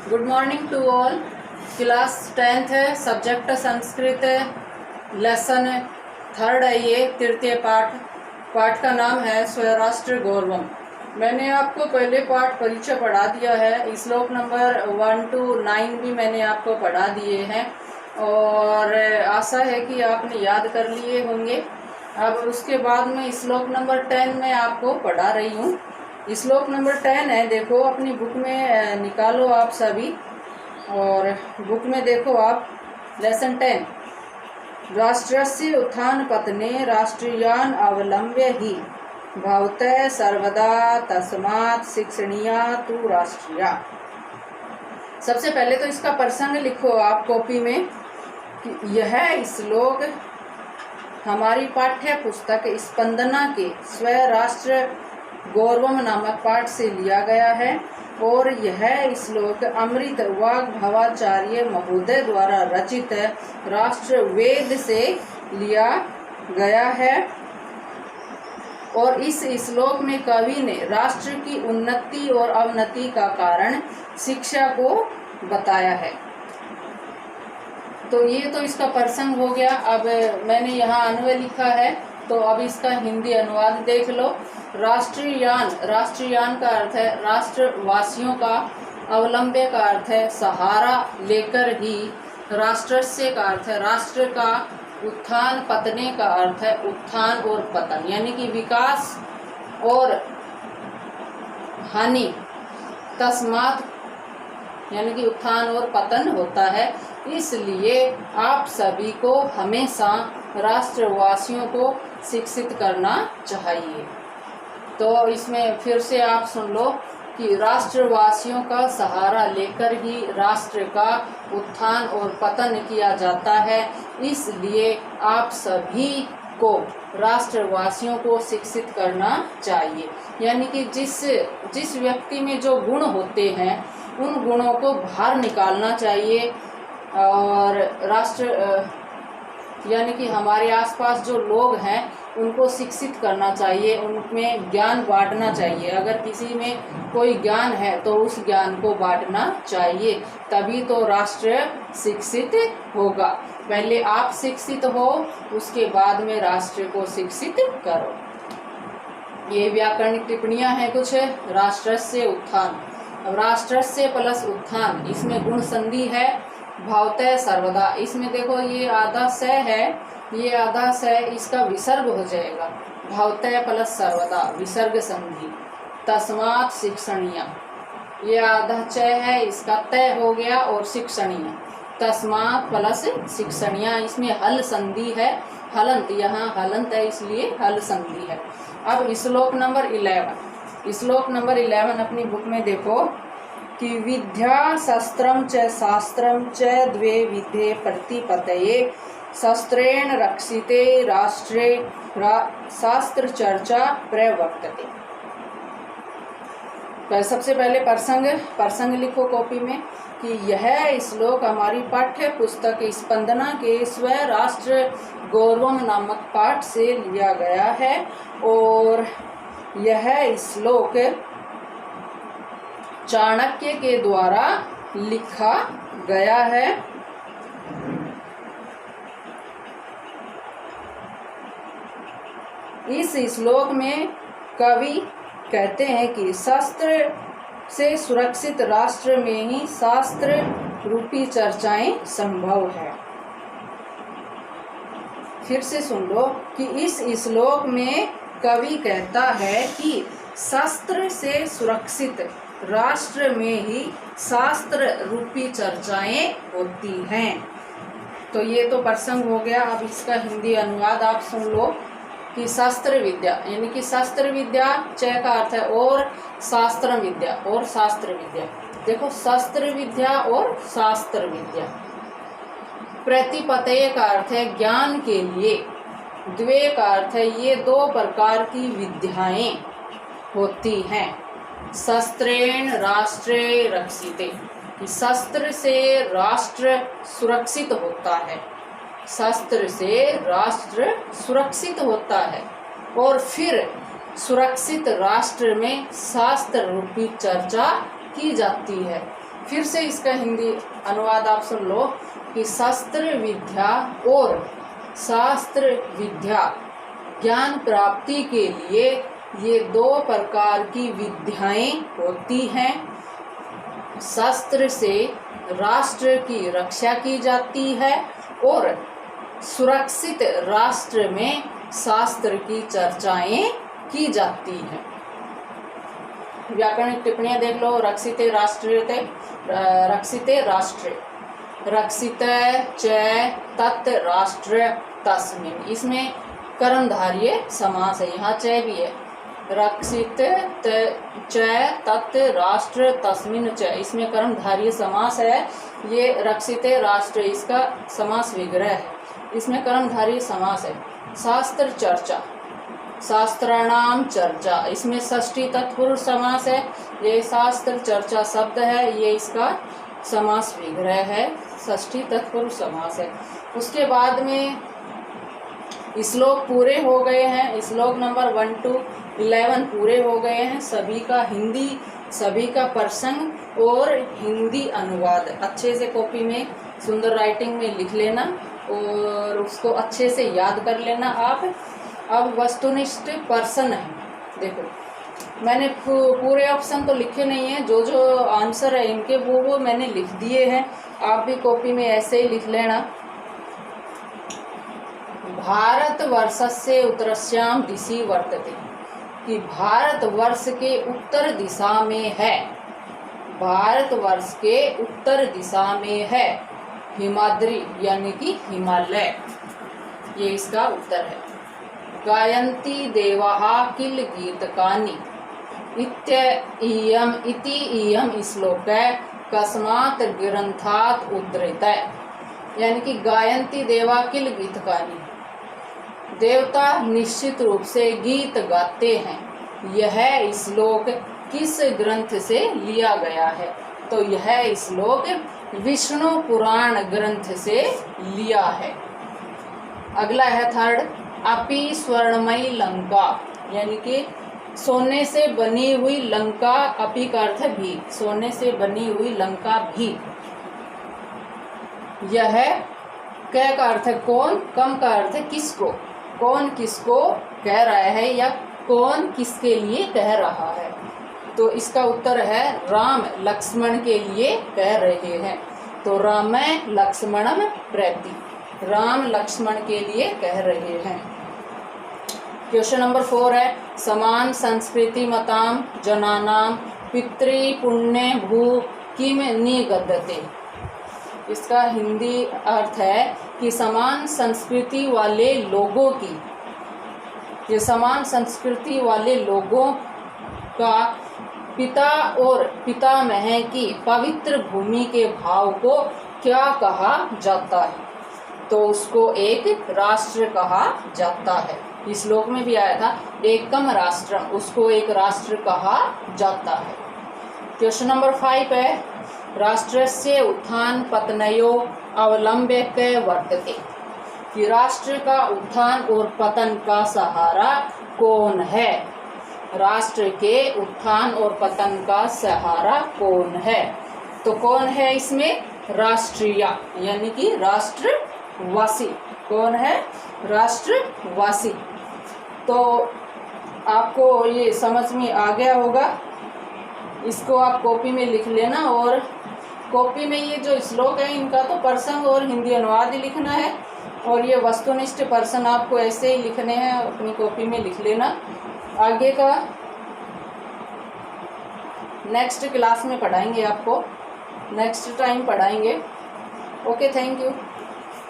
Good morning to all. Class 10th है, subject Sanskrit है, lesson 3rd है, ये तृतीय पाठ का नाम है स्वराष्ट्र गौरवम। मैंने आपको पहले पाठ परिचय पढ़ा दिया है, श्लोक नंबर 1 to 9 भी मैंने आपको पढ़ा दिए हैं और आशा है कि आपने याद कर लिए होंगे। अब उसके बाद में श्लोक नंबर 10 में आपको पढ़ा रही हूँ। श्लोक नंबर 10 है, देखो अपनी बुक में निकालो आप सभी और बुक में देखो आप लेसन 10। राष्ट्रस्य उत्थान पतने राष्ट्रीयान अवलंब्य ही भवतः सर्वदा तस्मात् शिक्षणीया तु राष्ट्रीया। सबसे पहले तो इसका प्रसंग लिखो आप कॉपी में कि यह श्लोक हमारी पाठ्य पुस्तक स्पंदना के स्वराष्ट्र गौरवम नामक पाठ से लिया गया है और यह श्लोक अमृत वाग्भवाचार्य महोदय द्वारा रचित राष्ट्र वेद से लिया गया है। और इस श्लोक में कवि ने राष्ट्र की उन्नति और अवनति का कारण शिक्षा को बताया है। तो ये तो इसका प्रसंग हो गया। अब मैंने यहाँ अन्वय लिखा है, तो अब इसका हिंदी अनुवाद देख लो। राष्ट्रीयान का अर्थ है राष्ट्रवासियों का, अवलंब्य का अर्थ है सहारा लेकर ही, राष्ट्रस्य का अर्थ है राष्ट्र का, उत्थान पतने का अर्थ है उत्थान और पतन यानी कि विकास और हानि, तस्मात् यानी कि उत्थान और पतन होता है। इसलिए आप सभी को हमेशा राष्ट्रवासियों को शिक्षित करना चाहिए। तो इसमें फिर से आप सुन लो कि राष्ट्रवासियों का सहारा लेकर ही राष्ट्र का उत्थान और पतन किया जाता है। इसलिए आप सभी को राष्ट्रवासियों को शिक्षित करना चाहिए। यानी कि जिस व्यक्ति में जो गुण होते हैं उन गुणों को बाहर निकालना चाहिए और यानी कि हमारे आसपास जो लोग हैं उनको शिक्षित करना चाहिए, उनमें ज्ञान बांटना चाहिए। अगर किसी में कोई ज्ञान है तो उस ज्ञान को बांटना चाहिए, तभी तो राष्ट्र शिक्षित होगा। पहले आप शिक्षित हो, उसके बाद में राष्ट्र को शिक्षित करो। ये व्याकरणिक टिप्पणियां हैं कुछ। राष्ट्रस्य उत्थान, अब राष्ट्रस्य प्लस उत्थान, इसमें गुण संधि है भवतः सर्वदा। इसमें देखो ये आधा स है, ये आधा स, इसका विसर्ग हो जाएगा। भवतः प्लस सर्वदा विसर्ग संधि। तस्मात् शिक्षणीय, ये आधा च है, इसका तय हो गया और शिक्षणीय। तस्मात् प्लस शिक्षणीय, इसमें हल संधि है, हलंत, यहाँ हलंत है इसलिए हल संधि है। अब श्लोक नंबर 11, श्लोक नंबर 11 अपनी बुक में देखो कि विद्या शस्त्रम च शास्त्रम च द्वे विधे प्रतिपतये शस्त्रेण रक्षिते राष्ट्रे शास्त्र चर्चा प्रवर्तते। सबसे पहले प्रसंग लिखो कॉपी में कि यह श्लोक हमारी पाठ्य पुस्तक स्पंदना के स्वराष्ट्र गौरवम नामक पाठ से लिया गया है और यह श्लोक चाणक्य के द्वारा लिखा गया है। इस श्लोक में कवि कहते हैं कि शस्त्र से सुरक्षित राष्ट्र में ही शास्त्र रूपी चर्चाएं संभव है। फिर से सुन लो कि इस श्लोक में कवि कहता है कि शस्त्र से सुरक्षित राष्ट्र में ही शास्त्र रूपी चर्चाएं होती हैं। तो ये तो प्रसंग हो गया। अब इसका हिंदी अनुवाद आप सुन लो कि शास्त्र विद्या यानी कि शास्त्र विद्या, च का अर्थ है और शास्त्र विद्या, और शास्त्र विद्या। देखो शास्त्र विद्या और शास्त्र विद्या। प्रतिपतय का अर्थ है ज्ञान के लिए, द्वे का अर्थ है ये दो प्रकार की विद्याएं होती हैं। शस्त्रेण राष्ट्रे रक्षिते, शस्त्र से राष्ट्र सुरक्षित होता है, शस्त्र से राष्ट्र सुरक्षित होता है और फिर सुरक्षित राष्ट्र में शास्त्र रूपी चर्चा की जाती है। फिर से इसका हिंदी अनुवाद आप सुन लो कि शस्त्र विद्या और शास्त्र विद्या ज्ञान प्राप्ति के लिए ये दो प्रकार की विद्याएं होती हैं। शस्त्र से राष्ट्र की रक्षा की जाती है और सुरक्षित राष्ट्र में शास्त्र की चर्चाएं की जाती हैं। व्याकरणिक टिप्पणियां देख लो। रक्षिते राष्ट्रीयते, रक्षिते राष्ट्र, रक्षित च तत् राष्ट्र तस्मिन्, इसमें कर्मधारय समास है, यहाँ च भी है। रक्षित च तत् राष्ट्र तस्मिन् च, इसमें कर्मधारय समास है। ये रक्षिते राष्ट्र इसका समास विग्रह है, इसमें कर्मधारय समास है। शास्त्र चर्चा, शास्त्राणाम चर्चा, इसमें षष्ठी तत्पुरुष समास है। ये शास्त्र चर्चा शब्द है, ये इसका समास विग्रह है, षष्ठी तत्पुरुष समास है। उसके बाद में श्लोक पूरे हो गए हैं, श्लोक नंबर 1 to 11 पूरे हो गए हैं। सभी का हिंदी, सभी का प्रसंग और हिंदी अनुवाद अच्छे से कॉपी में सुंदर राइटिंग में लिख लेना और उसको अच्छे से याद कर लेना आप। अब वस्तुनिष्ठ प्रश्न है, देखो मैंने पूरे ऑप्शन तो लिखे नहीं है, जो जो आंसर है इनके वो मैंने लिख दिए हैं। आप भी कॉपी में ऐसे ही लिख लेना। भारतवर्षस्य उत्तरस्यां दिशि वर्तते, कि भारतवर्ष के उत्तर दिशा में है, भारतवर्ष के उत्तर दिशा में है हिमाद्री यानी कि हिमालय, ये इसका उत्तर है। गायन्ति देवाः किल गीतकानि इति इयं श्लोकः कस्मात् ग्रन्थात् उद्धृतः, यानी कि गायन्ति देवा किल गीतकानि, देवता निश्चित रूप से गीत गाते हैं। यह श्लोक किस ग्रंथ से लिया गया है? तो यह श्लोक विष्णु पुराण ग्रंथ से लिया है। अगला है थर्ड, अपि स्वर्णमयी लंका, यानी कि सोने से बनी हुई लंका, अपि का अर्थ भी, सोने से बनी हुई लंका भी। यह कै का अर्थ है कौन, कम का अर्थ है किसको, कौन किसको कह रहा है या कौन किसके लिए कह रहा है। तो इसका उत्तर है राम लक्ष्मण के लिए कह रहे हैं। तो राम लक्ष्मणम प्रति, राम लक्ष्मण के लिए कह रहे हैं। क्वेश्चन नंबर 4 है, समान संस्कृति मताम जनानाम पितृपुण्य भू किम निगद्यते। इसका हिंदी अर्थ है कि समान संस्कृति वाले लोगों की, ये समान संस्कृति वाले लोगों का पिता और पितामह की पवित्र भूमि के भाव को क्या कहा जाता है? तो उसको एक राष्ट्र कहा जाता है। इस श्लोक में भी आया था एकम राष्ट्रम, उसको एक राष्ट्र कहा जाता है। क्वेश्चन नंबर 5 है, राष्ट्रस्य उत्थान पतनयो अवलंब्यक वर्तते, कि राष्ट्र का उत्थान और पतन का सहारा कौन है? राष्ट्र के उत्थान और पतन का सहारा कौन है? तो कौन है इसमें? राष्ट्रीय यानी कि राष्ट्रवासी। कौन है? राष्ट्रवासी। तो आपको ये समझ में आ गया होगा, इसको आप कॉपी में लिख लेना और कॉपी में ये जो श्लोक है इनका तो प्रसंग और हिंदी अनुवाद ही लिखना है और ये वस्तुनिष्ठ प्रश्न आपको ऐसे ही लिखने हैं, अपनी कॉपी में लिख लेना। आगे का नेक्स्ट क्लास में पढ़ाएंगे, आपको नेक्स्ट टाइम पढ़ाएंगे। Okay, thank you.